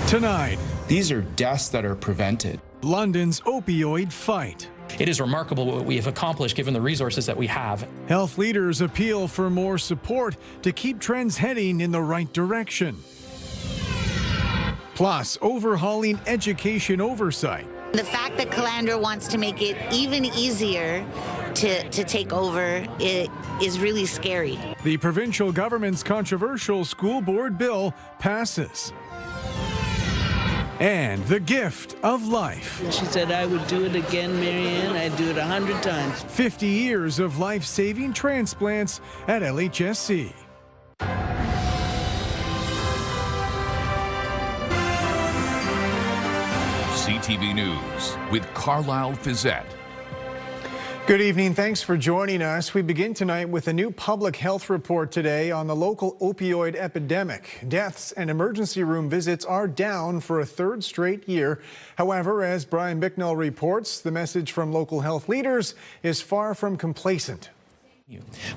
Tonight, these are deaths that are prevented. London's opioid fight. It is remarkable what we have accomplished given the resources that we have. Health leaders appeal for more support to keep trends heading in the right direction. Plus, overhauling education oversight. The fact that Calandra wants to make it even easier to take over it is really scary. The provincial government's controversial school board bill passes. And the gift of life. She said I would do it again, Marianne. I'd do it 100 times. 50 years of life-saving transplants at LHSC. CTV News with Carlyle Fiset. Good evening. Thanks for joining us. We begin tonight with a new public health report today on the local opioid epidemic. Deaths and emergency room visits are down for a third straight year. However, as Brian Bicknell reports, the message from local health leaders is far from complacent.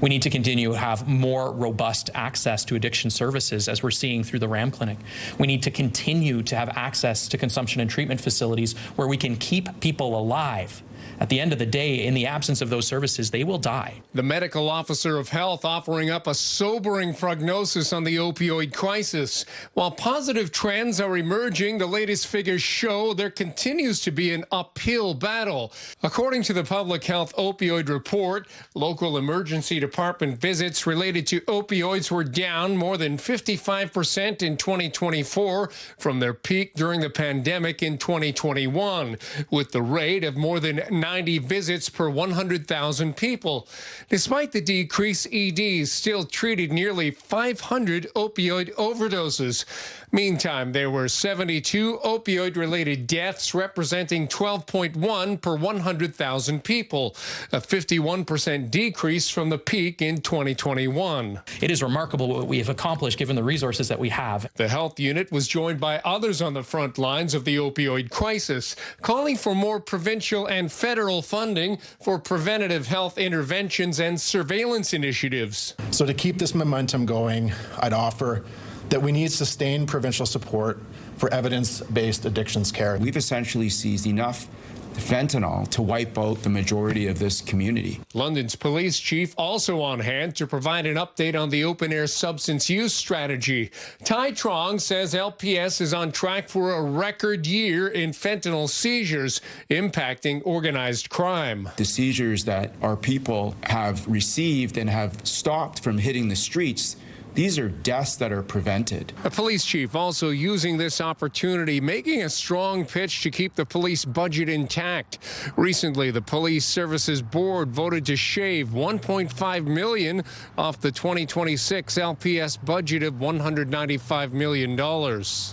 We need to continue to have more robust access to addiction services, as we're seeing through the RAM clinic. We need to continue to have access to consumption and treatment facilities where we can keep people alive. At the end of the day, in the absence of those services, they will die. The medical officer of health offering up a sobering prognosis on the opioid crisis. While positive trends are emerging, the latest figures show there continues to be an uphill battle. According to the Public Health Opioid Report, local emergency department visits related to opioids were down more than 55% in 2024 from their peak during the pandemic in 2021, with the rate of more than 90 visits per 100,000 people. Despite the decrease, EDs still treated nearly 500 opioid overdoses. Meantime, there were 72 opioid-related deaths, representing 12.1 per 100,000 people, a 51% decrease from the peak in 2021. It is remarkable what we have accomplished given the resources that we have. The health unit was joined by others on the front lines of the opioid crisis, calling for more provincial and federal funding for preventative health interventions and surveillance initiatives. So to keep this momentum going, I'd offer that we need sustained provincial support for evidence-based addictions care. We've essentially seized enough fentanyl to wipe out the majority of this community. London's police chief also on hand to provide an update on the open-air substance use strategy. Tai Trong says LPS is on track for a record year in fentanyl seizures, impacting organized crime. The seizures that our people have received and have stopped from hitting the streets, these are deaths that are prevented. A police chief also using this opportunity, making a strong pitch to keep the police budget intact. Recently, the Police Services Board voted to shave $1.5 million off the 2026 LPS budget of $195 million.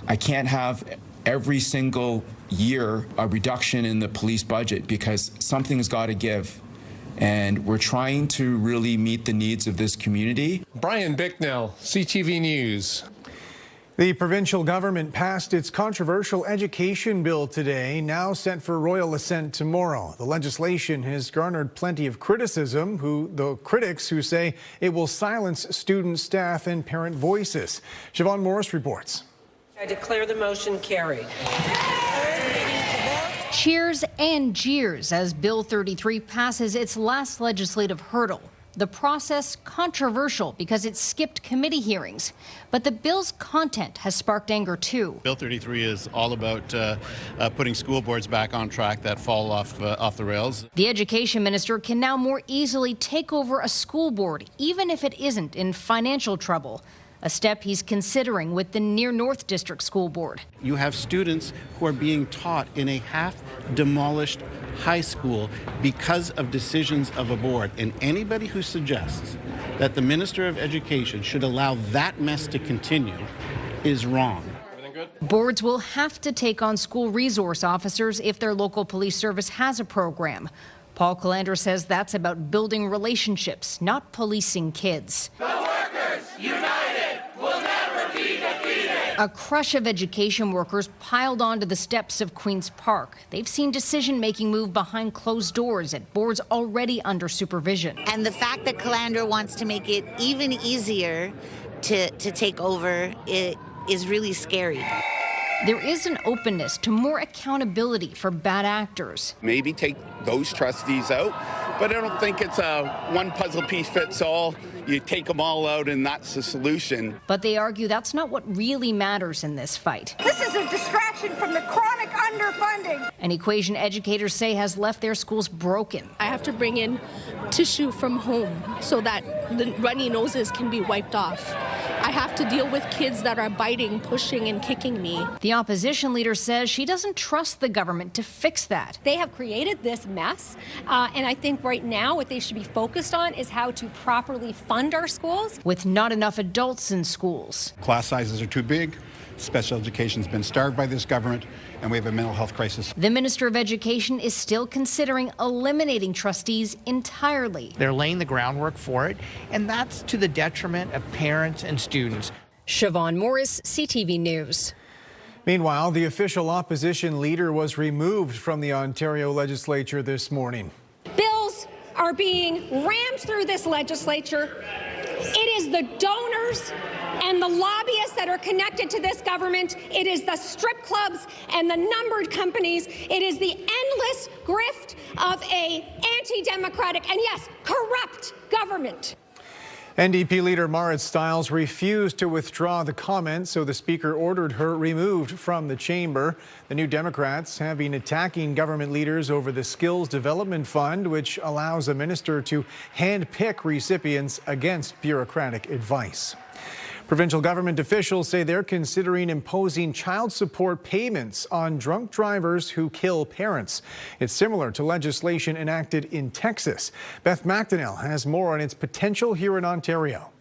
I can't have every single year a reduction in the police budget because something's got to give. And we're trying to really meet the needs of this community. Brian Bicknell, CTV News. The provincial government passed its controversial education bill today, now set for royal assent tomorrow. The legislation has garnered plenty of criticism, the critics who say it will silence student, staff, and parent voices. Siobhan Morris reports. I declare the motion carried. Cheers and jeers as Bill 33 passes its last legislative hurdle. The process controversial because it skipped committee hearings, but the bill's content has sparked anger too. Bill 33 is all about putting school boards back on track that fall off the rails. The education minister can now more easily take over a school board, even if it isn't in financial trouble. A step he's considering with the Near North District School Board. You have students who are being taught in a half-demolished high school because of decisions of a board. And anybody who suggests that the Minister of Education should allow that mess to continue is wrong. Boards will have to take on school resource officers if their local police service has a program. Paul Calandra says that's about building relationships, not policing kids. The workers united will never be defeated. A crush of education workers piled onto the steps of Queen's Park. They've seen decision-making move behind closed doors at boards already under supervision. And the fact that Calandra wants to make it even easier to take over it is really scary. There is an openness to more accountability for bad actors. Maybe take those trustees out, but I don't think it's a one puzzle piece fits all. You take them all out and that's the solution. But they argue that's not what really matters in this fight. This is a distraction from the chronic underfunding. An equation educators say has left their schools broken. I have to bring in tissue from home so that the runny noses can be wiped off. I have to deal with kids that are biting, pushing, and kicking me. The opposition leader says she doesn't trust the government to fix that. They have created this mess, and I think right now what they should be focused on is how to properly fund our schools. With not enough adults in schools. Class sizes are too big, special education's been starved by this government, and we have a mental health crisis. The Minister of Education is still considering eliminating trustees entirely. They're laying the groundwork for it, and that's to the detriment of parents and students. Siobhan Morris, CTV News. Meanwhile, the official opposition leader was removed from the Ontario legislature this morning. Bills are being rammed through this legislature. It is the donors and the lobbyists that are connected to this government. It is the strip clubs and the numbered companies. It is the endless grift of a anti-democratic and, yes, corrupt government. NDP leader Marit Stiles refused to withdraw the comment, so the speaker ordered her removed from the chamber. The New Democrats have been attacking government leaders over the Skills Development Fund, which allows a minister to hand-pick recipients against bureaucratic advice. Provincial government officials say they're considering imposing child support payments on drunk drivers who kill parents. It's similar to legislation enacted in Texas. Beth McDonnell has more on its potential here in Ontario.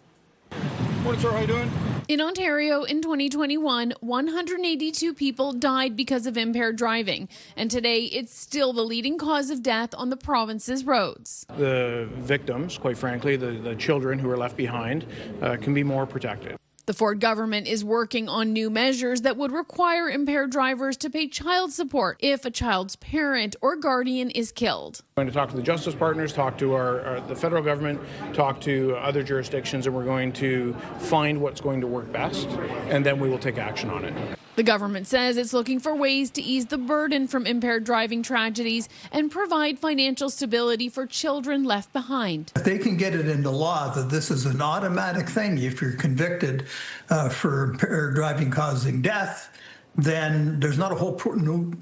Morning, sir. How you doing? In Ontario in 2021, 182 people died because of impaired driving. And today, it's still the leading cause of death on the province's roads. The victims, quite frankly, the children who are left behind, can be more protected. The Ford government is working on new measures that would require impaired drivers to pay child support if a child's parent or guardian is killed. We're going to talk to the justice partners, talk to the federal government, talk to other jurisdictions, and we're going to find what's going to work best, and then we will take action on it. The government says it's looking for ways to ease the burden from impaired driving tragedies and provide financial stability for children left behind. If they can get it into law that this is an automatic thing if you're convicted for impaired driving causing death, then there's not a whole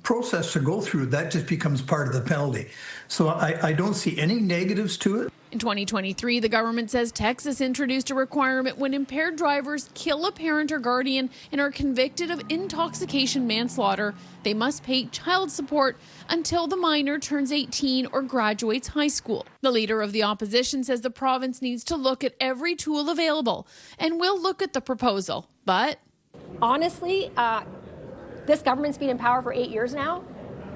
process to go through. That just becomes part of the penalty. So I don't see any negatives to it. In 2023, the government says Texas introduced a requirement when impaired drivers kill a parent or guardian and are convicted of intoxication manslaughter, they must pay child support until the minor turns 18 or graduates high school. The leader of the opposition says the province needs to look at every tool available and will look at the proposal. But honestly, this government's been in power for 8 years now,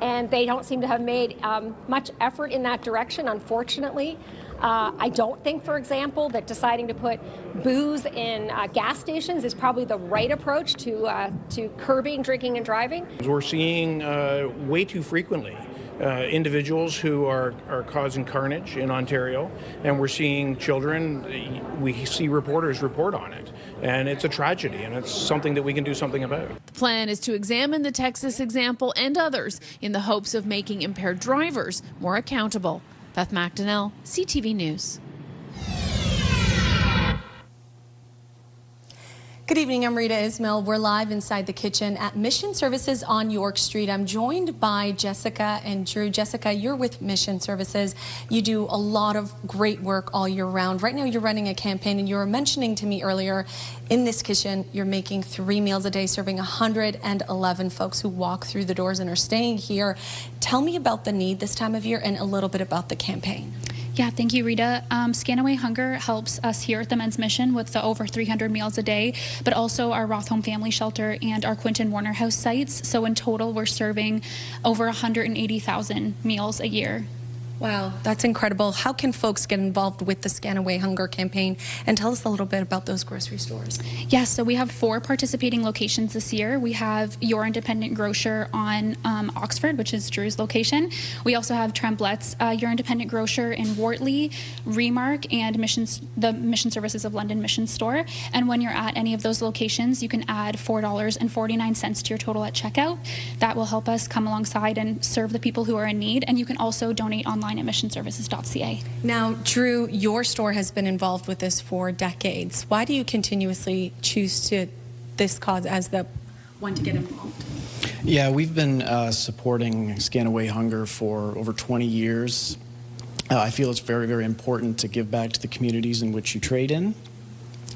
and they don't seem to have made much effort in that direction, unfortunately. I don't think, for example, that deciding to put booze in gas stations is probably the right approach to curbing drinking and driving. We're seeing way too frequently individuals who are causing carnage in Ontario, and we're seeing children, we see reporters report on it. And it's a tragedy, and it's something that we can do something about. The plan is to examine the Texas example and others in the hopes of making impaired drivers more accountable. Beth McDonnell, CTV News. Good evening, I'm Rita Ismail. We're live inside the kitchen at Mission Services on York Street. I'm joined by Jessica and Drew. Jessica, you're with Mission Services. You do a lot of great work all year round. Right now you're running a campaign, and you were mentioning to me earlier, in this kitchen, you're making 3 meals a day, serving 111 folks who walk through the doors and are staying here. Tell me about the need this time of year and a little bit about the campaign. Yeah, thank you, Rita. Scan Away Hunger helps us here at the Men's Mission with the over 300 meals a day, but also our Roth Home Family Shelter and our Quinton Warner House sites. So in total, we're serving over 180,000 meals a year. Wow, that's incredible. How can folks get involved with the Scan Away Hunger campaign? And tell us a little bit about those grocery stores. Yes, so we have 4 participating locations this year. We have Your Independent Grocer on Oxford, which is Drew's location. We also have Tremblett's Your Independent Grocer in Wortley, Remark, and the Mission Services of London Mission Store. And when you're at any of those locations, you can add $4.49 to your total at checkout. That will help us come alongside and serve the people who are in need. And you can also donate online at missionservices.ca. Now, Drew, your store has been involved with this for decades. Why do you continuously choose this cause as the one to get involved? Yeah, we've been supporting Scan Away Hunger for over 20 years. I feel it's very, very important to give back to the communities in which you trade in.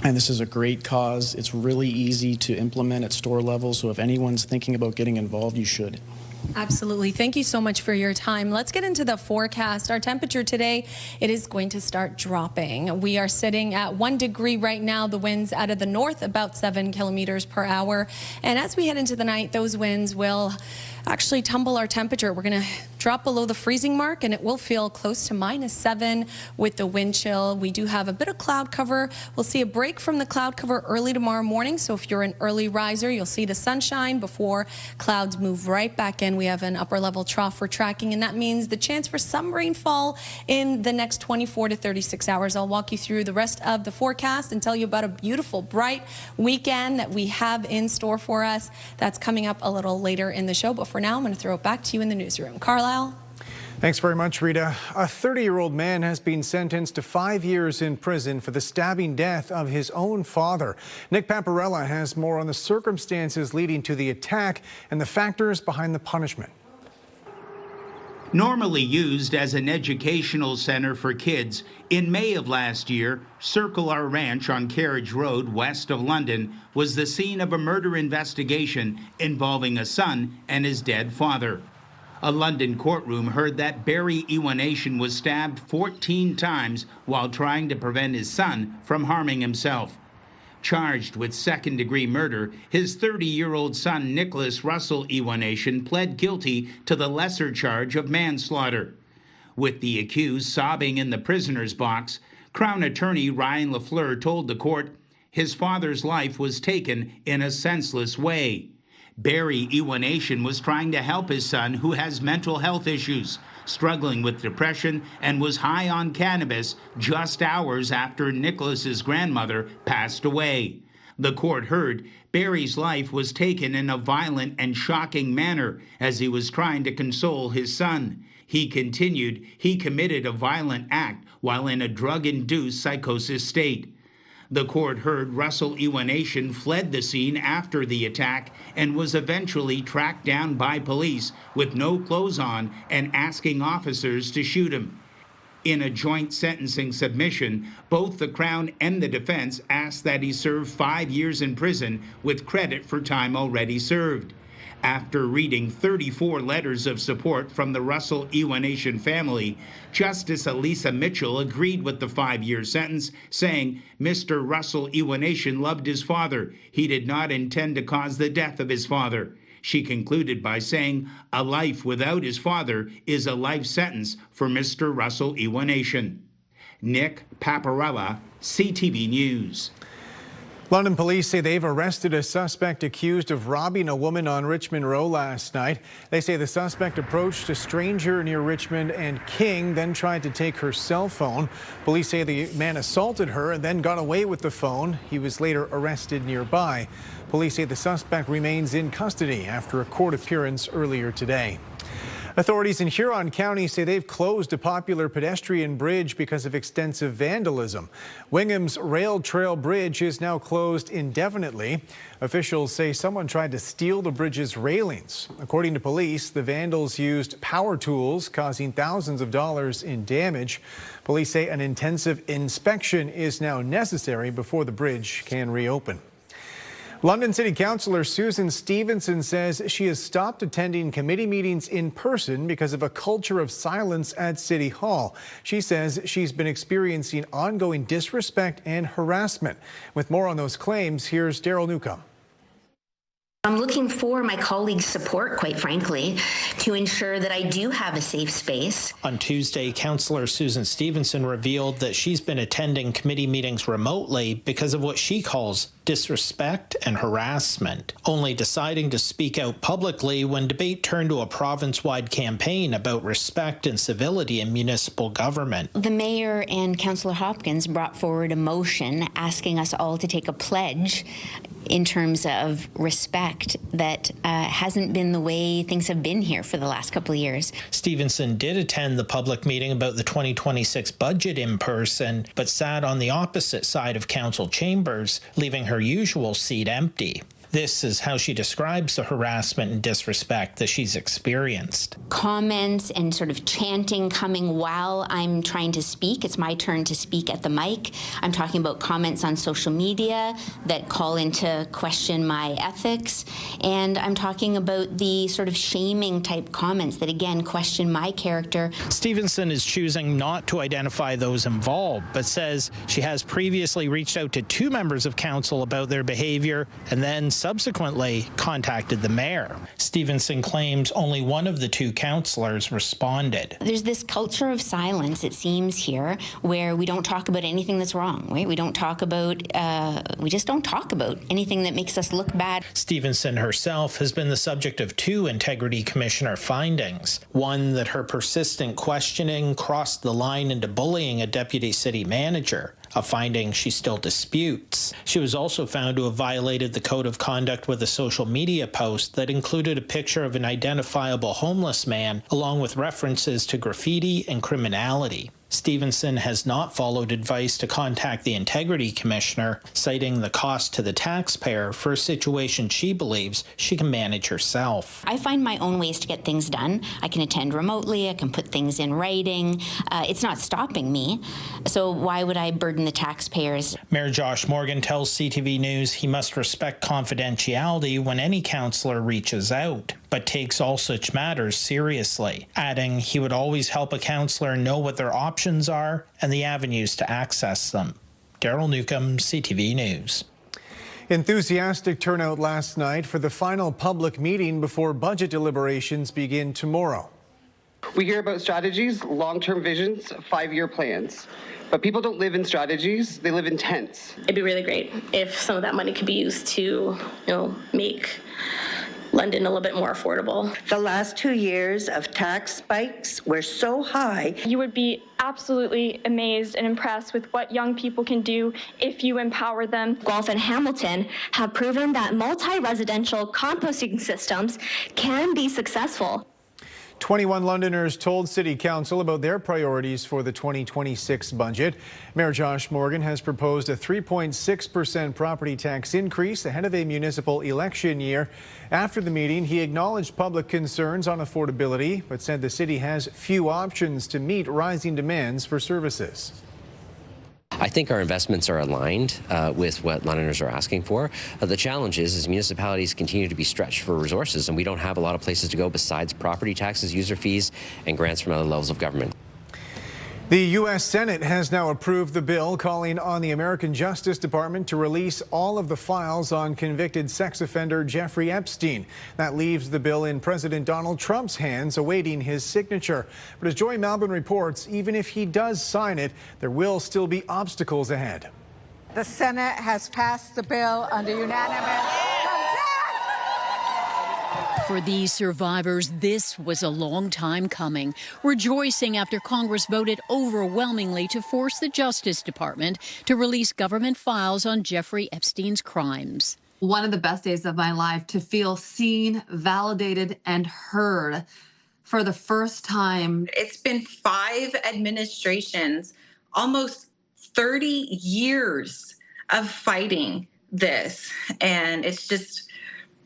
And this is a great cause. It's really easy to implement at store level, so if anyone's thinking about getting involved, you should. Absolutely. Thank you so much for your time. Let's get into the forecast. Our temperature today, it is going to start dropping. We are sitting at 1 degree right now. The winds out of the north about 7 kilometers per hour. And as we head into the night, those winds will actually tumble our temperature. We're going to drop below the freezing mark, and it will feel close to -7 with the wind chill. We do have a bit of cloud cover. We'll see a break from the cloud cover early tomorrow morning. So if you're an early riser, you'll see the sunshine before clouds move right back in. We have an upper level trough we're tracking, and that means the chance for some rainfall in the next 24 to 36 hours. I'll walk you through the rest of the forecast and tell you about a beautiful, bright weekend that we have in store for us. That's coming up a little later in the show. But for now, I'm going to throw it back to you in the newsroom. Carlyle? Thanks very much, Rita. A 30-year-old man has been sentenced to 5 years in prison for the stabbing death of his own father. Nick Paparella has more on the circumstances leading to the attack and the factors behind the punishment. Normally used as an educational center for kids, in May of last year, Circle R Ranch on Carriage Road, west of London, was the scene of a murder investigation involving a son and his dead father. A London courtroom heard that Barry Iwanation was stabbed 14 times while trying to prevent his son from harming himself. Charged with second-degree murder, his 30-year-old son Nicholas Russell Iwanation pled guilty to the lesser charge of manslaughter. With the accused sobbing in the prisoner's box, Crown Attorney Ryan Lafleur told the court his father's life was taken in a senseless way. Barry Iwanation was trying to help his son, who has mental health issues, struggling with depression, and was high on cannabis just hours after Nicholas's grandmother passed away. The court heard Barry's life was taken in a violent and shocking manner as he was trying to console his son. He continued he committed a violent act while in a drug-induced psychosis state. The court heard Russell Iwanation fled the scene after the attack and was eventually tracked down by police with no clothes on and asking officers to shoot him. In a joint sentencing submission, both the Crown and the defense asked that he serve 5 years in prison with credit for time already served. After reading 34 letters of support from the Russell Iwanation family, Justice Elisa Mitchell agreed with the 5-year sentence, saying Mr. Russell Iwanation loved his father. He did not intend to cause the death of his father. She concluded by saying a life without his father is a life sentence for Mr. Russell Iwanation. Nick Paparella, CTV News. London police say they've arrested a suspect accused of robbing a woman on Richmond Row last night. They say the suspect approached a stranger near Richmond and King, then tried to take her cell phone. Police say the man assaulted her and then got away with the phone. He was later arrested nearby. Police say the suspect remains in custody after a court appearance earlier today. Authorities in Huron County say they've closed a popular pedestrian bridge because of extensive vandalism. Wingham's Rail Trail Bridge is now closed indefinitely. Officials say someone tried to steal the bridge's railings. According to police, the vandals used power tools, causing thousands of dollars in damage. Police say an intensive inspection is now necessary before the bridge can reopen. London City Councillor Susan Stevenson says she has stopped attending committee meetings in person because of a culture of silence at City Hall. She says she's been experiencing ongoing disrespect and harassment. With more on those claims, here's Daryl Newcomb. I'm looking for my colleagues' support, quite frankly, to ensure that I do have a safe space. On Tuesday, Councillor Susan Stevenson revealed that she's been attending committee meetings remotely because of what she calls disrespect and harassment, only deciding to speak out publicly when debate turned to a province-wide campaign about respect and civility in municipal government. The mayor and Councillor Hopkins brought forward a motion asking us all to take a pledge in terms of respect that hasn't been the way things have been here for the last couple of years. Stevenson did attend the public meeting about the 2026 budget in person, but sat on the opposite side of council chambers, leaving her usual seat empty. This is how she describes the harassment and disrespect that she's experienced. Comments and sort of chanting coming while I'm trying to speak. It's my turn to speak at the mic. I'm talking about comments on social media that call into question my ethics. And I'm talking about the sort of shaming type comments that, again, question my character. Stevenson is choosing not to identify those involved, but says she has previously reached out to 2 members of council about their behavior and then subsequently contacted the mayor. Stevenson claims only one of the 2 councillors responded. There's this culture of silence, it seems, here, where we don't talk about anything that's wrong, right? We don't talk about, we just don't talk about anything that makes us look bad. Stevenson herself has been the subject of 2 Integrity Commissioner findings. One that her persistent questioning crossed the line into bullying a deputy city manager, a finding she still disputes. She was also found to have violated the code of conduct with a social media post that included a picture of an identifiable homeless man, along with references to graffiti and criminality. Stevenson has not followed advice to contact the Integrity Commissioner, citing the cost to the taxpayer for a situation she believes she can manage herself. I find my own ways to get things done. I can attend remotely, I can put things in writing. It's not stopping me, so why would I burden the taxpayers? Mayor Josh Morgan tells CTV News he must respect confidentiality when any councillor reaches out, but takes all such matters seriously, adding he would always help a councillor know what their options are and the avenues to access them. Daryl Newcomb, CTV News. Enthusiastic turnout last night for the final public meeting before budget deliberations begin tomorrow. We hear about strategies, long-term visions, 5-year plans. But people don't live in strategies, they live in tents. It'd be really great if some of that money could be used to, make London a little bit more affordable. The last 2 years of tax spikes were so high. You would be absolutely amazed and impressed with what young people can do if you empower them. Guelph and Hamilton have proven that multi-residential composting systems can be successful. 21 Londoners told City Council about their priorities for the 2026 budget. Mayor Josh Morgan has proposed a 3.6% property tax increase ahead of a municipal election year. After the meeting, he acknowledged public concerns on affordability, but said the city has few options to meet rising demands for services. I think our investments are aligned with what Londoners are asking for. The challenge is municipalities continue to be stretched for resources, and we don't have a lot of places to go besides property taxes, user fees, and grants from other levels of government. The U.S. Senate has now approved the bill calling on the American Justice Department to release all of the files on convicted sex offender Jeffrey Epstein. That leaves the bill in President Donald Trump's hands, awaiting his signature. But as Joy Malbon reports, even if he does sign it, there will still be obstacles ahead. The Senate has passed the bill under unanimous consent. For these survivors, this was a long time coming, rejoicing after Congress voted overwhelmingly to force the Justice Department to release government files on Jeffrey Epstein's crimes. One of the best days of my life, to feel seen, validated, and heard for the first time. It's been 5 administrations, almost 30 years of fighting this, and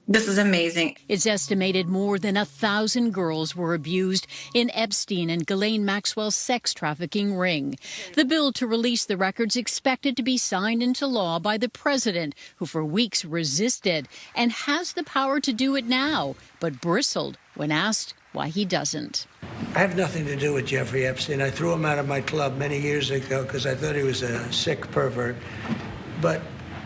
this is amazing. It's estimated more than 1,000 girls were abused in Epstein and Ghislaine Maxwell's sex trafficking ring. The bill to release the records expected to be signed into law by the president, who for weeks resisted and has the power to do it now, but bristled when asked why he doesn't. I have nothing to do with Jeffrey Epstein. I threw him out of my club many years ago because I thought he was a sick pervert. But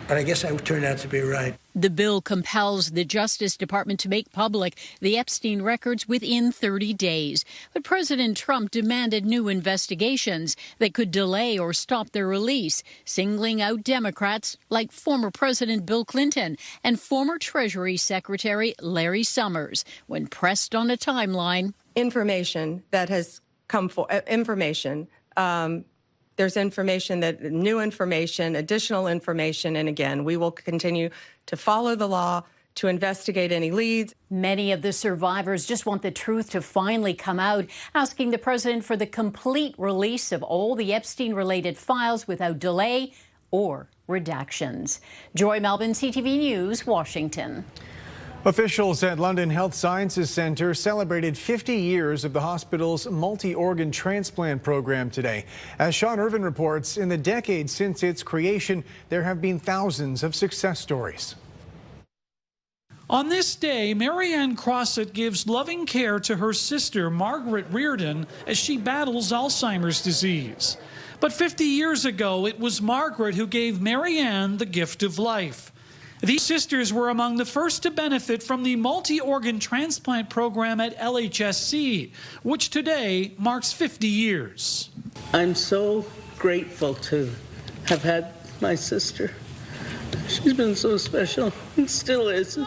I guess I turned out to be right. The bill compels the Justice Department to make public the Epstein records within 30 days. But President Trump demanded new investigations that could delay or stop their release, singling out Democrats like former President Bill Clinton and former Treasury Secretary Larry Summers. When pressed on a timeline, information that has come for there's information that new information, additional information, and again, we will continue to follow the law, to investigate any leads. Many of the survivors just want the truth to finally come out, asking the president for the complete release of all the Epstein-related files without delay or redactions. Joy Melvin, CTV News, Washington. Officials at London Health Sciences Centre celebrated 50 years of the hospital's multi-organ transplant program today. As Sean Irvin reports, in the decades since its creation, there have been thousands of success stories. On this day, Marianne Crossett gives loving care to her sister, Margaret Reardon, as she battles Alzheimer's disease. But 50 years ago, it was Margaret who gave Marianne the gift of life. These sisters were among the first to benefit from the multi-organ transplant program at LHSC, which today marks 50 years. I'm so grateful to have had my sister. She's been so special and still is.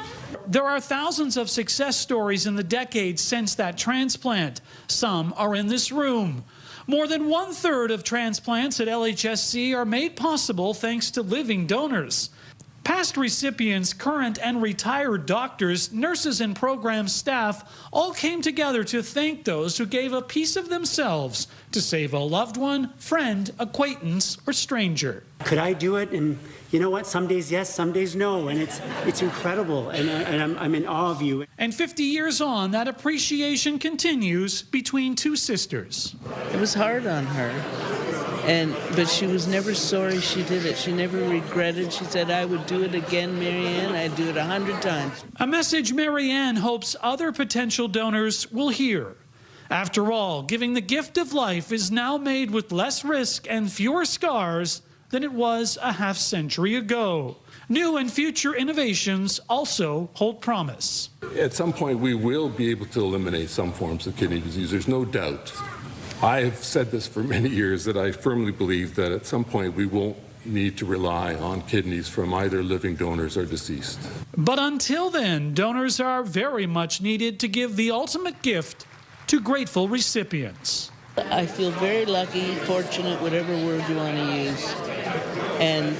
There are thousands of success stories in the decades since that transplant. Some are in this room. More than 1/3 of transplants at LHSC are made possible thanks to living donors. Past recipients, current and retired doctors, nurses, and program staff all came together to thank those who gave a piece of themselves to save a loved one, friend, acquaintance, or stranger. Could I do it? And you know what? Some days yes, some days no, and it's incredible, and I'm in awe of you. And 50 years on, that appreciation continues between two sisters. It was hard on her. But she was never sorry she did it. She never regretted. She said, I would do it again, Marianne. I'd do it 100 times. A message Marianne hopes other potential donors will hear. After all, giving the gift of life is now made with less risk and fewer scars than it was a half-century ago. New and future innovations also hold promise. At some point, we will be able to eliminate some forms of kidney disease. There's no doubt. I have said this for many years, that I firmly believe that at some point we won't need to rely on kidneys from either living donors or deceased. But until then, donors are very much needed to give the ultimate gift to grateful recipients. I feel very lucky, fortunate, whatever word you want to use, and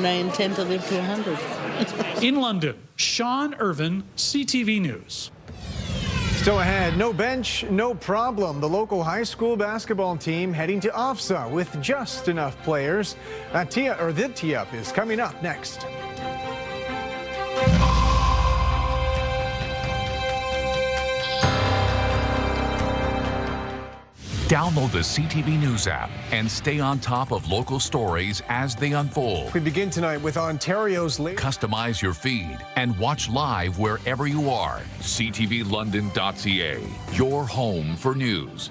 I intend to live to 100. In London, Sean Irvin, CTV News. Still ahead, no bench, no problem. The local high school basketball team heading to OFSA with just enough players. The tee-up is coming up next. Download the CTV News app and stay on top of local stories as they unfold. We begin tonight with Ontario's latest. Customize your feed and watch live wherever you are. CTVLondon.ca, your home for news.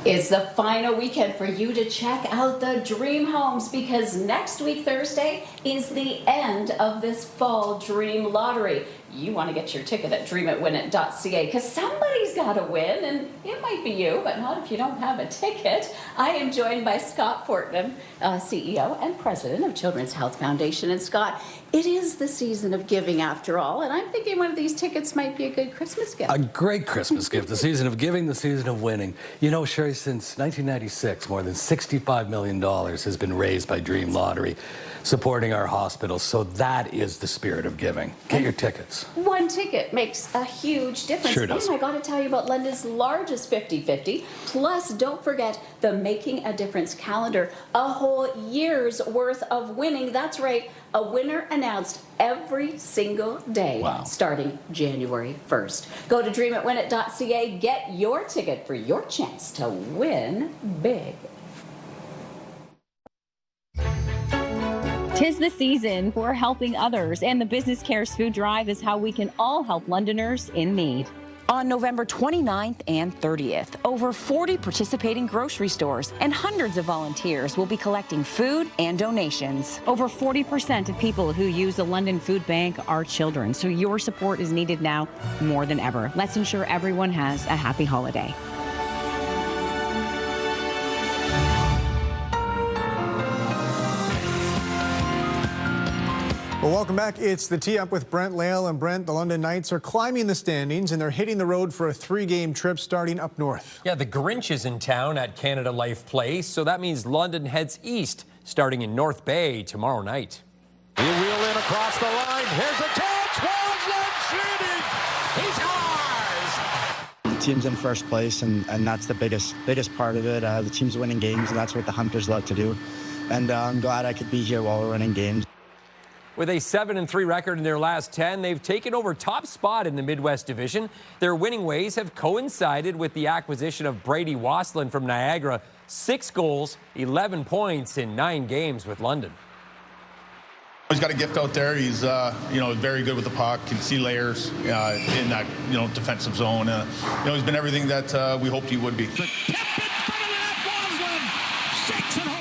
It's the final weekend for you to check out the Dream Homes, because next week, Thursday, is the end of this fall Dream Lottery. You want to get your ticket at dreamitwinit.ca, because somebody's got to win, and it might be you, but not if you don't have a ticket. I am joined by Scott Fortnum, CEO and President of Children's Health Foundation. And Scott, it is the season of giving after all, and I'm thinking one of these tickets might be a good Christmas gift. A great Christmas gift, the season of giving, the season of winning. You know, Sherry, since 1996, more than $65 million has been raised by Dream Lottery, supporting our hospitals. So that is the spirit of giving. Get your tickets. One ticket makes a huge difference. Sure does. And I got to tell you about London's largest 50-50. Plus, don't forget the Making a Difference calendar. A whole year's worth of winning. That's right, a winner announced every single day, starting January 1st. Go to dreamitwinit.ca, get your ticket for your chance to win big. 'Tis the season for helping others, and the Business Cares Food Drive is how we can all help Londoners in need. On November 29th and 30th, over 40 participating grocery stores and hundreds of volunteers will be collecting food and donations. Over 40% of people who use the London Food Bank are children, so your support is needed now more than ever. Let's ensure everyone has a happy holiday. Well, welcome back. It's the Tee Up with Brent Lail. And Brent, the London Knights are climbing the standings, and they're hitting the road for a 3-game trip starting up north. Yeah, the Grinch is in town at Canada Life Place, so that means London heads east, starting in North Bay tomorrow night. He'll wheel in across the line. Here's a catch. Walls shooting. He's ours. The team's in first place, and that's the biggest part of it. The team's winning games, and that's what the Hunters love to do. And I'm glad I could be here while we're winning games. With a 7-3 record in their last 10, they've taken over top spot in the Midwest Division. Their winning ways have coincided with the acquisition of Brady Wasslin from Niagara. 6 goals, 11 points in 9 games with London. He's got a gift out there. He's, very good with the puck, can see layers in that, defensive zone. He's been everything that we hoped he would be.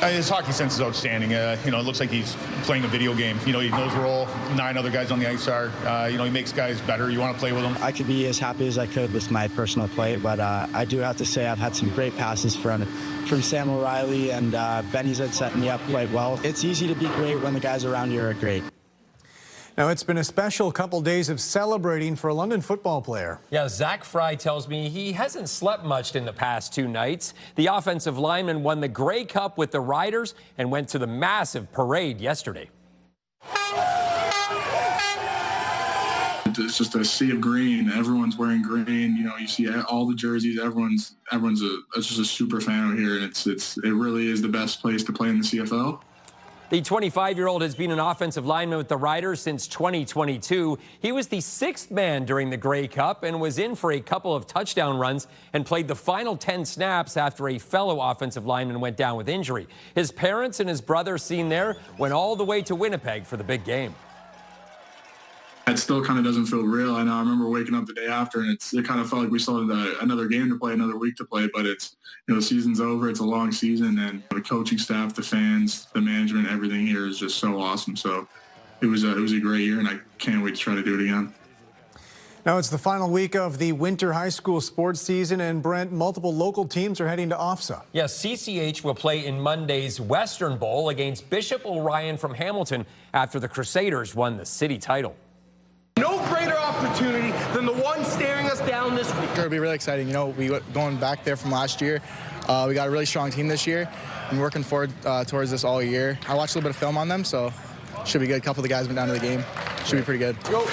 His hockey sense is outstanding. It looks like he's playing a video game. He knows where all 9 other guys on the ice are. He makes guys better. You want to play with him. I could be as happy as I could with my personal play, but I do have to say I've had some great passes from Sam O'Reilly, and Benny's had set me up quite well. It's easy to be great when the guys around you are great. Now, it's been a special couple days of celebrating for a London football player. Yeah, Zach Fry tells me he hasn't slept much in the past 2 nights. The offensive lineman won the Grey Cup with the Riders and went to the massive parade yesterday. It's just a sea of green. Everyone's wearing green. You see all the jerseys. Everyone's just a super fan out here, and it really is the best place to play in the CFL. The 25-year-old has been an offensive lineman with the Riders since 2022. He was the 6th man during the Grey Cup and was in for a couple of touchdown runs and played the final 10 snaps after a fellow offensive lineman went down with injury. His parents and his brother, seen there, went all the way to Winnipeg for the big game. It still kind of doesn't feel real. I know. I remember waking up the day after, and it kind of felt like we still had another game to play, another week to play. But it's the season's over. It's a long season, and the coaching staff, the fans, the management, everything here is just so awesome. So it was a great year, and I can't wait to try to do it again. Now it's the final week of the winter high school sports season, and Brent, multiple local teams are heading to OFSA. Yes, CCH will play in Monday's Western Bowl against Bishop Orion from Hamilton after the Crusaders won the city title. No greater opportunity than the one staring us down this week. It'll be really exciting. We going back there from last year. We got a really strong team this year. I'm working forward towards this all year. I watched a little bit of film on them, so should be good. A couple of the guys went down to the game. Should be pretty good. Go.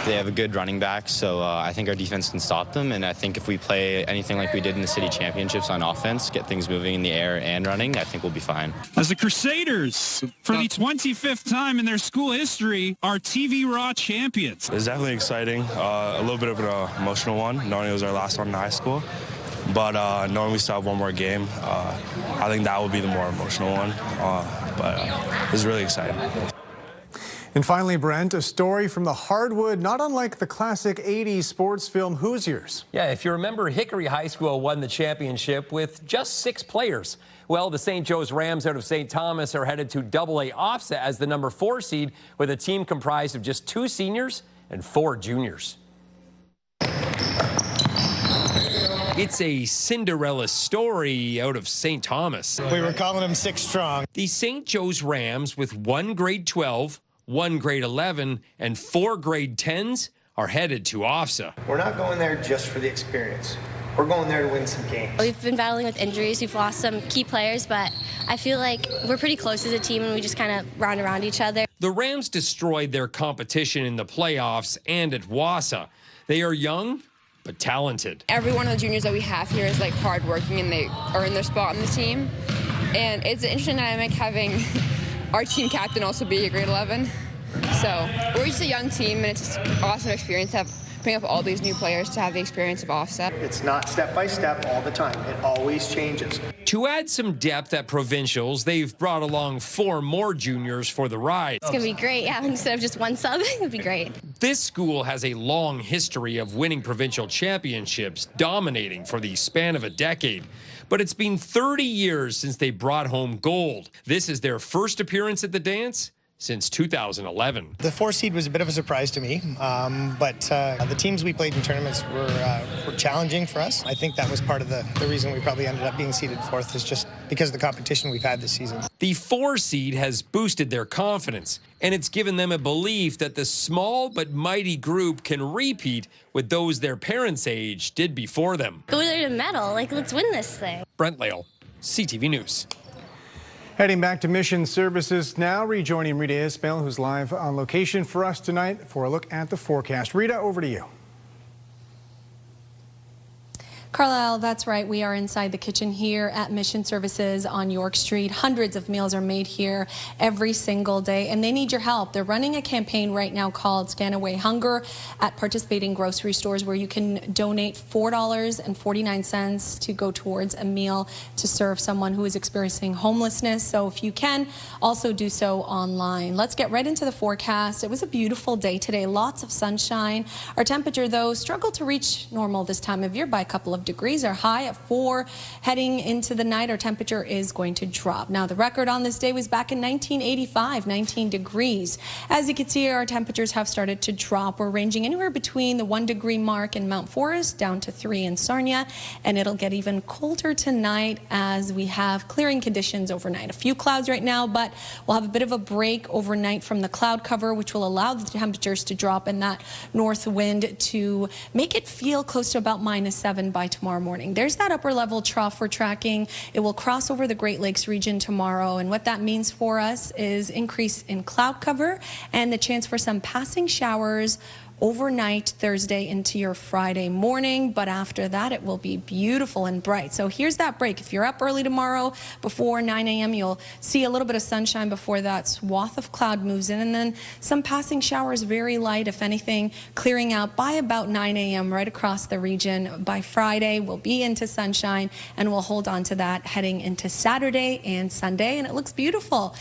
They have a good running back, so I think our defense can stop them. And I think if we play anything like we did in the city championships on offense, get things moving in the air and running, I think we'll be fine. As the Crusaders, for the 25th time in their school history, are TV Raw champions. It's definitely exciting. A little bit of an emotional one, knowing it was our last one in high school. But knowing we still have one more game, I think that will be the more emotional one. But it's really exciting. And finally, Brent, a story from the hardwood, not unlike the classic 80s sports film Hoosiers. Yeah, if you remember, Hickory High School won the championship with just 6 players. Well, the St. Joe's Rams out of St. Thomas are headed to AA OFSA as the number 4 seed with a team comprised of just 2 seniors and 4 juniors. It's a Cinderella story out of St. Thomas. We were calling them 6 strong. The St. Joe's Rams, with 1 grade 12, 1 grade 11, and 4 grade 10s, are headed to OFSA. We're not going there just for the experience. We're going there to win some games. We've been battling with injuries. We've lost some key players, but I feel like we're pretty close as a team, and we just kind of round around each other. The Rams destroyed their competition in the playoffs and at WASA. They are young, but talented. Every one of the juniors that we have here is hardworking, and they earn their spot on the team. And it's an interesting dynamic having our team captain also be a grade 11. So we're just a young team, and it's just an awesome experience to have bring up all these new players to have the experience of offset. It's not step by step all the time. It always changes. To add some depth at provincials, they've brought along 4 more juniors for the ride. It's going to be great, yeah. Instead of just one sub, it would be great. This school has a long history of winning provincial championships, dominating for the span of a decade. But it's been 30 years since they brought home gold. This is their first appearance at the dance since 2011. The 4 seed was a bit of a surprise to me, but the teams we played in tournaments were challenging for us. I think that was part of the reason we probably ended up being seeded 4th, is just because of the competition we've had this season. The 4 seed has boosted their confidence, and it's given them a belief that the small but mighty group can repeat what those their parents' age did before them. Go there to medal, let's win this thing. Brent Lale, CTV News. Heading back to Mission Services now, rejoining Rita Ismail, who's live on location for us tonight for a look at the forecast. Rita, over to you. Carlyle, that's right. We are inside the kitchen here at Mission Services on York Street. Hundreds of meals are made here every single day, and they need your help. They're running a campaign right now called Scan Away Hunger at participating grocery stores, where you can donate $4.49 to go towards a meal to serve someone who is experiencing homelessness. So if you can, also do so online. Let's get right into the forecast. It was a beautiful day today. Lots of sunshine. Our temperature, though, struggled to reach normal this time of year by a couple of degrees. Our high at 4. Heading into the night, our temperature is going to drop. Now, the record on this day was back in 1985, 19 degrees. As you can see, our temperatures have started to drop. We're ranging anywhere between the 1 degree mark in Mount Forest down to 3 in Sarnia, and it'll get even colder tonight as we have clearing conditions overnight. A few clouds right now, but we'll have a bit of a break overnight from the cloud cover, which will allow the temperatures to drop and that north wind to make it feel close to about -7 by tomorrow morning. There's that upper level trough we're tracking. It will cross over the Great Lakes region tomorrow, and what that means for us is increase in cloud cover and the chance for some passing showers overnight Thursday into your Friday morning, but after that it will be beautiful and bright. So here's that break. If you're up early tomorrow before 9 a.m., you'll see a little bit of sunshine before that swath of cloud moves in, and then some passing showers, very light, if anything, clearing out by about 9 a.m. right across the region. By Friday, we'll be into sunshine, and we'll hold on to that heading into Saturday and Sunday, and it looks beautiful.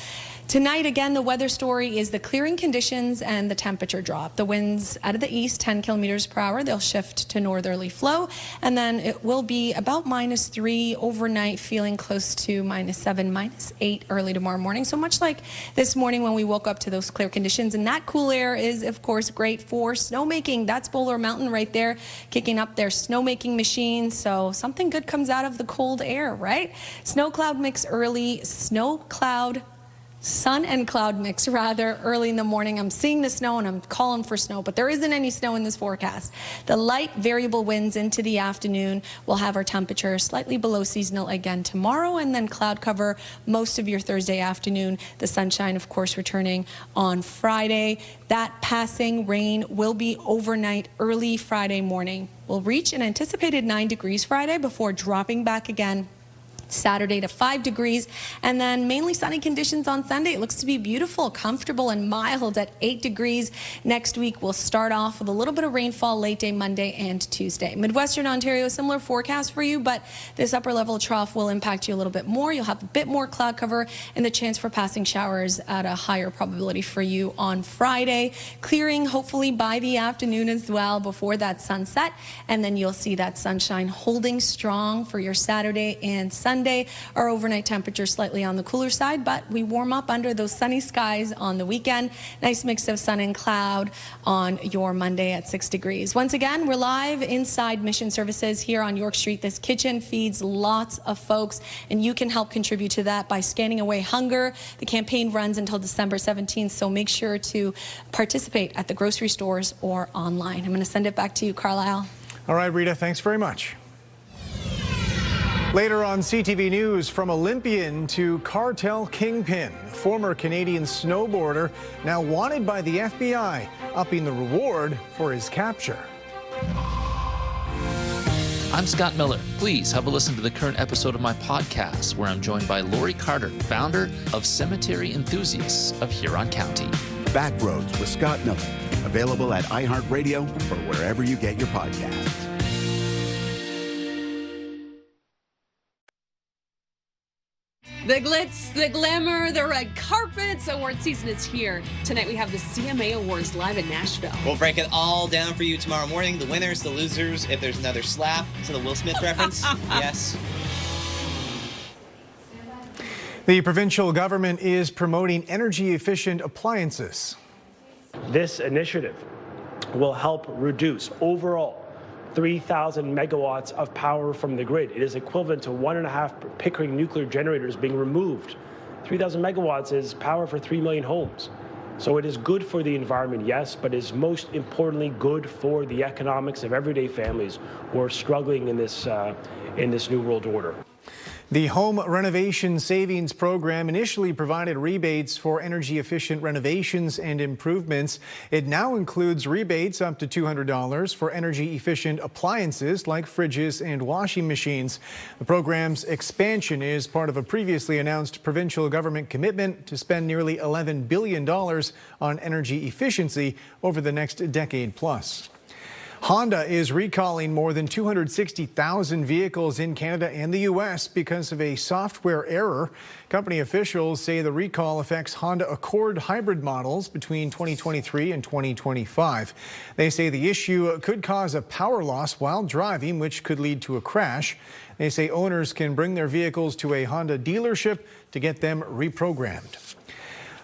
Tonight, again, the weather story is the clearing conditions and the temperature drop. The winds out of the east, 10 kilometers per hour. They'll shift to northerly flow, and then it will be about -3 overnight, feeling close to -7, -8 early tomorrow morning. So much like this morning when we woke up to those clear conditions. And that cool air is, of course, great for snowmaking. That's Bowler Mountain right there, kicking up their snowmaking machine. So something good comes out of the cold air, right? Snow cloud mix early, sun and cloud mix rather early in the morning. I'm seeing the snow and I'm calling for snow, but there isn't any snow in this forecast. The light variable winds into the afternoon will have our temperature slightly below seasonal again tomorrow, and then cloud cover most of your Thursday afternoon. The sunshine, of course, returning on Friday. That passing rain will be overnight early Friday morning. We'll reach an anticipated 9 degrees Friday before dropping back again Saturday to 5 degrees, and then mainly sunny conditions on Sunday. It looks to be beautiful, comfortable, and mild at 8 degrees. Next week, we'll start off with a little bit of rainfall late day Monday and Tuesday. Midwestern Ontario, similar forecast for you, but this upper level trough will impact you a little bit more. You'll have a bit more cloud cover and the chance for passing showers at a higher probability for you on Friday. Clearing hopefully by the afternoon as well before that sunset, and then you'll see that sunshine holding strong for your Saturday and Sunday. Our overnight temperature slightly on the cooler side, but we warm up under those sunny skies on the weekend. Nice mix of sun and cloud on your Monday at 6 degrees. Once again, we're live inside Mission Services here on York Street. This kitchen feeds lots of folks, and you can help contribute to that by scanning away hunger. The campaign runs until December 17th, so make sure to participate at the grocery stores or online. I'm going to send it back to you, Carlyle. All right, Rita, thanks very much. Later on CTV News, from Olympian to cartel kingpin, former Canadian snowboarder now wanted by the FBI, upping the reward for his capture. I'm Scott Miller. Please have a listen to the current episode of my podcast, where I'm joined by Lori Carter, founder of Cemetery Enthusiasts of Huron County. Backroads with Scott Miller. Available at iHeartRadio or wherever you get your podcasts. The glitz, the glamour, the red carpets. Award season is here. Tonight we have the CMA Awards live in Nashville. We'll break it all down for you tomorrow morning. The winners, the losers, if there's another slap. To the Will Smith reference? Yes. The provincial government is promoting energy-efficient appliances. This initiative will help reduce overall 3,000 megawatts of power from the grid. It is equivalent to 1.5 Pickering nuclear generators being removed. 3,000 megawatts is power for 3 million homes. So it is good for the environment, yes, but is most importantly good for the economics of everyday families who are struggling in this new world order. The Home Renovation Savings Program initially provided rebates for energy-efficient renovations and improvements. It now includes rebates up to $200 for energy-efficient appliances like fridges and washing machines. The program's expansion is part of a previously announced provincial government commitment to spend nearly $11 billion on energy efficiency over the next decade plus. Honda is recalling more than 260,000 vehicles in Canada and the U.S. because of a software error. Company officials say the recall affects Honda Accord hybrid models between 2023 and 2025. They say the issue could cause a power loss while driving, which could lead to a crash. They say owners can bring their vehicles to a Honda dealership to get them reprogrammed.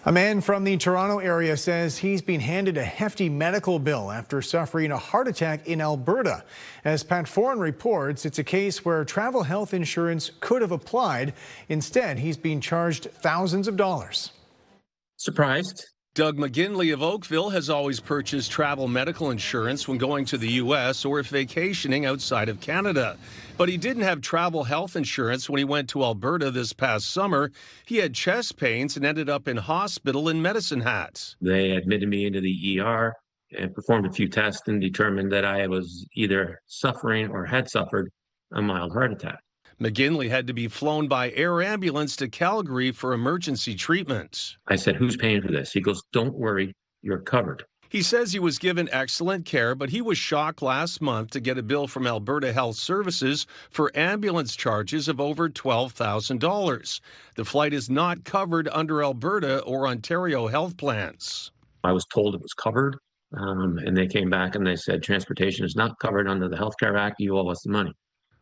A man from the Toronto area says he's been handed a hefty medical bill after suffering a heart attack in Alberta. As Pat Foran reports, it's a case where travel health insurance could have applied. Instead, he's being charged thousands of dollars. Surprised. Doug McGinley of Oakville has always purchased travel medical insurance when going to the U.S. or if vacationing outside of Canada. But he didn't have travel health insurance when he went to Alberta this past summer. He had chest pains and ended up in hospital in Medicine Hat. They admitted me into the ER and performed a few tests and determined that I was either suffering or had suffered a mild heart attack. McGinley had to be flown by air ambulance to Calgary for emergency treatment. I said, "Who's paying for this?" He goes, "Don't worry, you're covered." He says he was given excellent care, but he was shocked last month to get a bill from Alberta Health Services for ambulance charges of over $12,000. The flight is not covered under Alberta or Ontario health plans. I was told it was covered, and they came back and they said, "Transportation is not covered under the Healthcare Act. You owe us the money."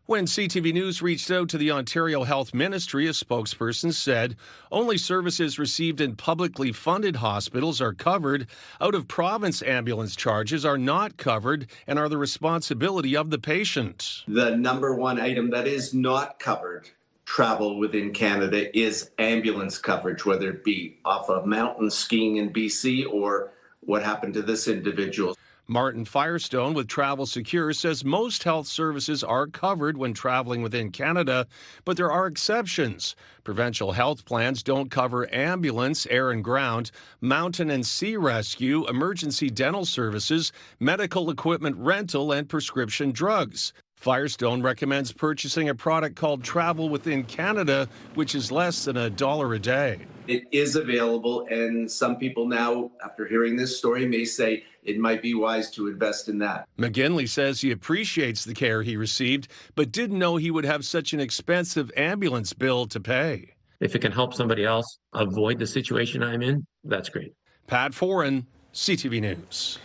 When CTV News reached out to the Ontario Health Ministry, a spokesperson said only services received in publicly funded hospitals are covered. Out-of-province ambulance charges are not covered and are the responsibility of the patient. The number one item that is not covered travel within Canada is ambulance coverage, whether it be off a mountain skiing in BC or what happened to this individual. Martin Firestone with Travel Secure says most health services are covered when traveling within Canada, but there are exceptions. Provincial health plans don't cover ambulance, air and ground, mountain and sea rescue, emergency dental services, medical equipment rental, and prescription drugs. Firestone recommends purchasing a product called Travel Within Canada, which is less than $1 a day. It is available, and some people now, after hearing this story, may say it might be wise to invest in that. McGinley says he appreciates the care he received, but didn't know he would have such an expensive ambulance bill to pay. If it can help somebody else avoid the situation I'm in, that's great. Pat Foran, CTV News.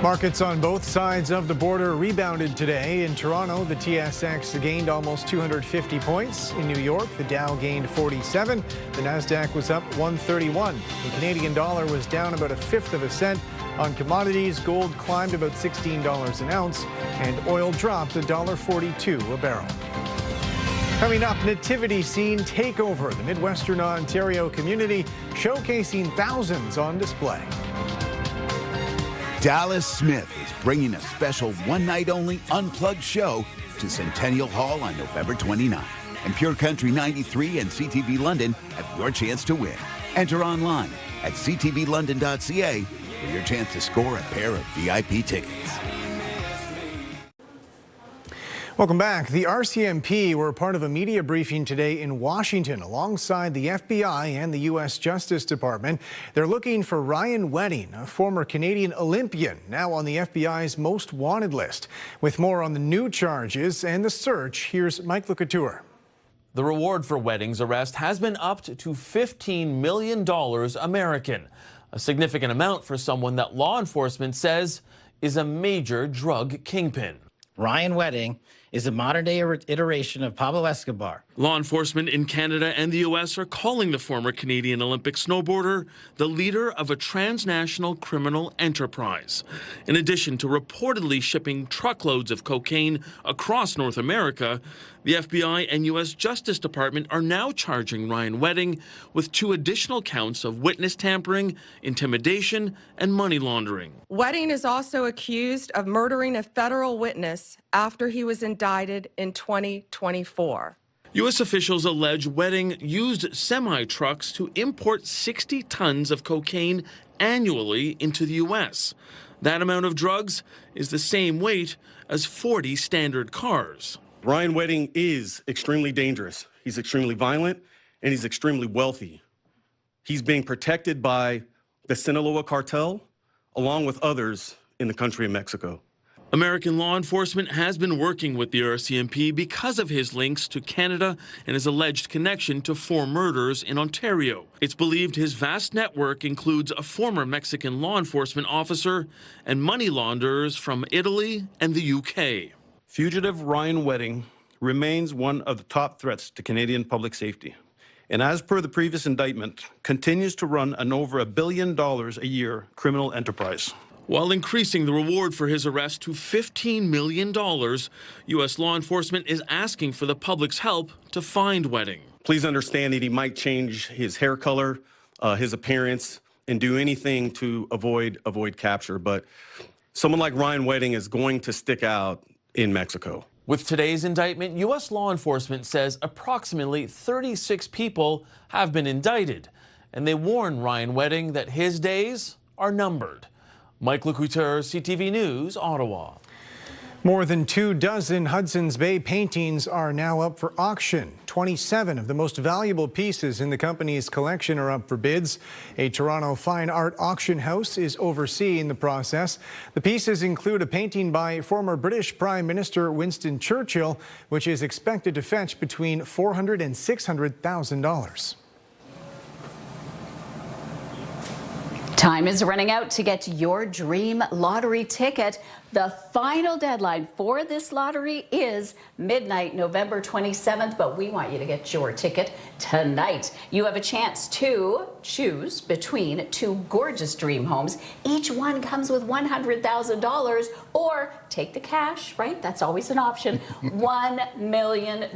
Markets on both sides of the border rebounded today. In Toronto, the TSX gained almost 250 points. In New York, the Dow gained 47. The Nasdaq was up 131. The Canadian dollar was down about 1/5 of a cent. On commodities, gold climbed about $16 an ounce, and oil dropped $1.42 a barrel. Coming up, Nativity Scene Takeover, the Midwestern Ontario community showcasing thousands on display. Dallas Smith is bringing a special one-night-only unplugged show to Centennial Hall on November 29. And Pure Country 93 and CTV London have your chance to win. Enter online at ctvlondon.ca for your chance to score a pair of VIP tickets. Welcome back. The RCMP were part of a media briefing today in Washington alongside the FBI and the U.S. Justice Department. They're looking for Ryan Wedding, a former Canadian Olympian, now on the FBI's most wanted list. With more on the new charges and the search, here's Mike Lecouture. The reward for Wedding's arrest has been upped to $15 million American, a significant amount for someone that law enforcement says is a major drug kingpin. Ryan Wedding is a modern-day iteration of Pablo Escobar. Law enforcement in Canada and the U.S. are calling the former Canadian Olympic snowboarder the leader of a transnational criminal enterprise. In addition to reportedly shipping truckloads of cocaine across North America, the FBI and U.S. Justice Department are now charging Ryan Wedding with 2 additional counts of witness tampering, intimidation, and money laundering. Wedding is also accused of murdering a federal witness after he was indicted in 2024. U.S. officials allege Wedding used semi-trucks to import 60 tons of cocaine annually into the U.S. That amount of drugs is the same weight as 40 standard cars. Ryan Wedding is extremely dangerous. He's extremely violent, and he's extremely wealthy. He's being protected by the Sinaloa cartel, along with others in the country of Mexico. American law enforcement has been working with the RCMP because of his links to Canada and his alleged connection to 4 murders in Ontario. It's believed his vast network includes a former Mexican law enforcement officer and money launderers from Italy and the UK. Fugitive Ryan Wedding remains one of the top threats to Canadian public safety, and as per the previous indictment, continues to run an over $1 billion a year criminal enterprise. While increasing the reward for his arrest to $15 million, U.S. law enforcement is asking for the public's help to find Wedding. Please understand that he might change his hair color, his appearance, and do anything to avoid capture, but someone like Ryan Wedding is going to stick out in Mexico. With today's indictment, U.S. law enforcement says approximately 36 people have been indicted, and they warn Ryan Wedding that his days are numbered. Mike Lecouture, CTV News, Ottawa. More than 24 Hudson's Bay paintings are now up for auction. 27 of the most valuable pieces in the company's collection are up for bids. A Toronto fine art auction house is overseeing the process. The pieces include a painting by former British Prime Minister Winston Churchill, which is expected to fetch between $400,000 and $600,000. Time is running out to get your dream lottery ticket. The final deadline for this lottery is midnight, November 27th, but we want you to get your ticket tonight. You have a chance to choose between 2 gorgeous dream homes. Each one comes with $100,000, or take the cash, right? That's always an option. $1 million.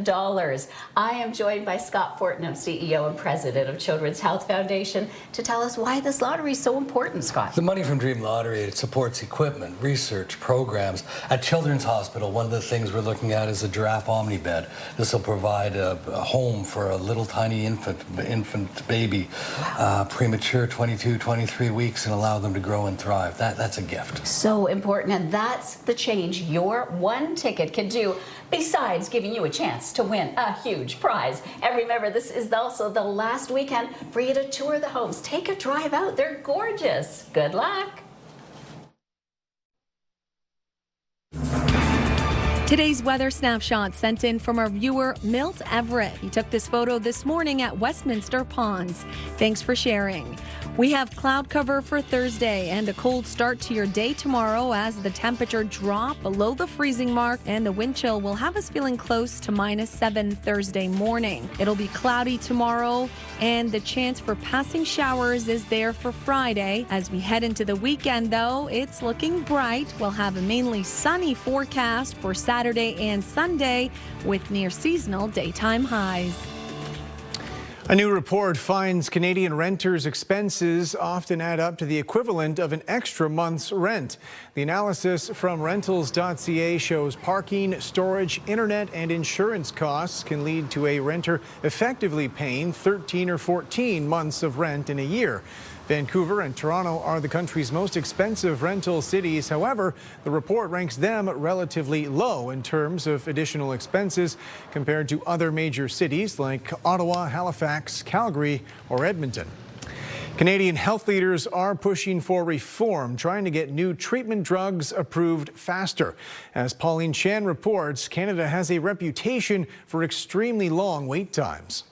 I am joined by Scott Fortnum, CEO and President of Children's Health Foundation, to tell us why this lottery is so important, Scott. The money from Dream Lottery, it supports equipment, research, programs. At Children's Hospital, one of the things we're looking at is a giraffe omni bed. This will provide a home for a little tiny infant baby, premature 22, 23 weeks, and allow them to grow and thrive. That's a gift. So important, and that's the change your one ticket can do, besides giving you a chance to win a huge prize. And remember, this is also the last weekend for you to tour the homes. Take a drive out. They're gorgeous. Good luck. Today's weather snapshot sent in from our viewer Milt Everett. He took this photo this morning at Westminster Ponds. Thanks for sharing. We have cloud cover for Thursday and a cold start to your day tomorrow as the temperature drop below the freezing mark, and the wind chill will have us feeling close to -7 Thursday morning. It'll be cloudy tomorrow, and the chance for passing showers is there for Friday. As we head into the weekend, though, it's looking bright. We'll have a mainly sunny forecast for Saturday and Sunday with near seasonal daytime highs. A new report finds Canadian renters' expenses often add up to the equivalent of an extra month's rent. The analysis from rentals.ca shows parking, storage, internet, and insurance costs can lead to a renter effectively paying 13 or 14 months of rent in a year. Vancouver and Toronto are the country's most expensive rental cities. However, the report ranks them relatively low in terms of additional expenses compared to other major cities like Ottawa, Halifax, Calgary, or Edmonton. Canadian health leaders are pushing for reform, trying to get new treatment drugs approved faster. As Pauline Chan reports, Canada has a reputation for extremely long wait times.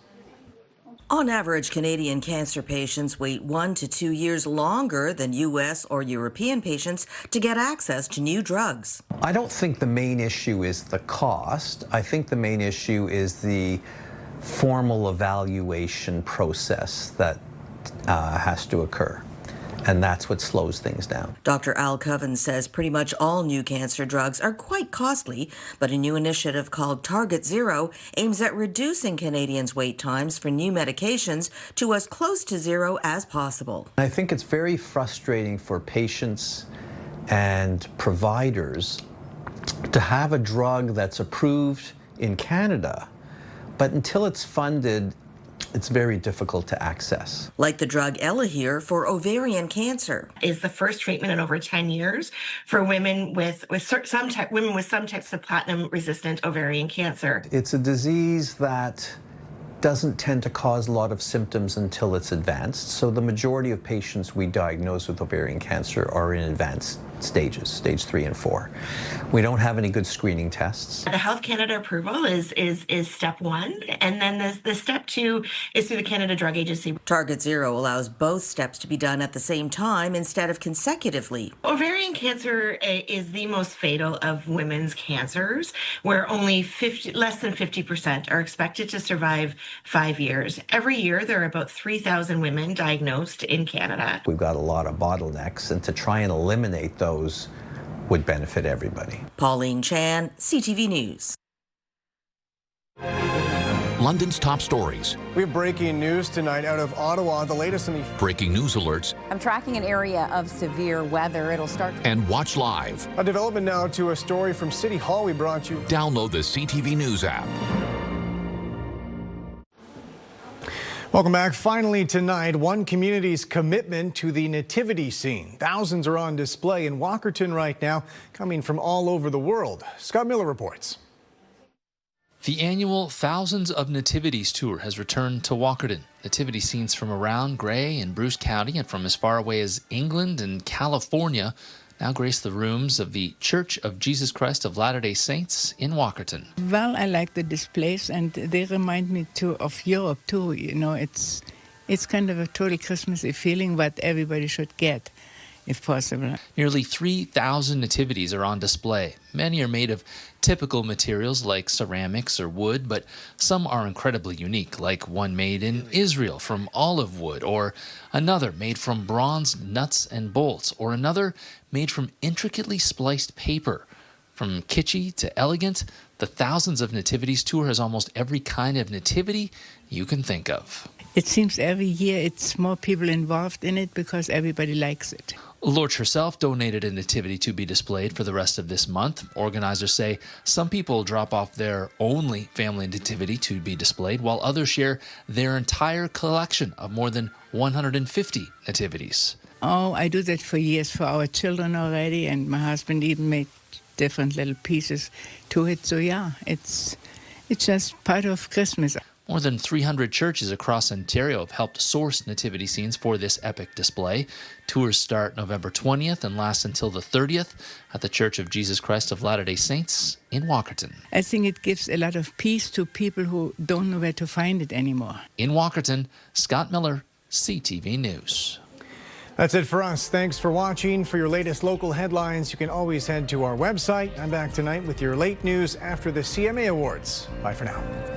On average, Canadian cancer patients wait 1 to 2 years longer than U.S. or European patients to get access to new drugs. I don't think the main issue is the cost. I think the main issue is the formal evaluation process that has to occur. And that's what slows things down. Dr. Al Coven says pretty much all new cancer drugs are quite costly, but a new initiative called Target Zero aims at reducing Canadians' wait times for new medications to as close to zero as possible. I think it's very frustrating for patients and providers to have a drug that's approved in Canada, but until it's funded, it's very difficult to access. Like the drug Elahir for ovarian cancer. Is the first treatment in over 10 years for women with some types of platinum-resistant ovarian cancer. It's a disease that doesn't tend to cause a lot of symptoms until it's advanced. So the majority of patients we diagnose with ovarian cancer are in advanced stages, stage 3 and 4. We don't have any good screening tests. The Health Canada approval is step one, and then the step two is through the Canada Drug Agency. Target Zero allows both steps to be done at the same time instead of consecutively. Ovarian cancer is the most fatal of women's cancers, where only less than 50% are expected to survive 5 years. Every year, there are about 3,000 women diagnosed in Canada. We've got a lot of bottlenecks, and to try and eliminate those would benefit everybody. Pauline Chan, CTV News. London's top stories. We have breaking news tonight out of Ottawa. The latest in the breaking news alerts. I'm tracking an area of severe weather. It'll start. And watch live. A development now to a story from City Hall we brought you. Download the CTV News app. Welcome back. Finally tonight, one community's commitment to the nativity scene. Thousands are on display in Walkerton right now, coming from all over the world. Scott Miller reports. The annual Thousands of Nativities tour has returned to Walkerton. Nativity scenes from around Grey and Bruce County and from as far away as England and California now grace the rooms of the Church of Jesus Christ of Latter-day Saints in Walkerton. Well, I like the displays, and they remind me too of Europe too. You know, it's kind of a total Christmassy feeling, what everybody should get, if possible. Nearly 3,000 nativities are on display. Many are made of typical materials like ceramics or wood, but some are incredibly unique, like one made in Israel from olive wood, or another made from bronze nuts and bolts, or another made from intricately spliced paper. From kitschy to elegant, the Thousands of Nativities tour has almost every kind of nativity you can think of. It seems every year it's more people involved in it because everybody likes it. Lorch herself donated a nativity to be displayed for the rest of this month. Organizers say some people drop off their only family nativity to be displayed, while others share their entire collection of more than 150 nativities. Oh, I do that for years for our children already, and my husband even made different little pieces to it. So yeah, it's just part of Christmas. More than 300 churches across Ontario have helped source nativity scenes for this epic display. Tours start November 20th and last until the 30th at the Church of Jesus Christ of Latter-day Saints in Walkerton. I think it gives a lot of peace to people who don't know where to find it anymore. In Walkerton, Scott Miller, CTV News. That's it for us. Thanks for watching. For your latest local headlines, you can always head to our website. I'm back tonight with your late news after the CMA Awards. Bye for now.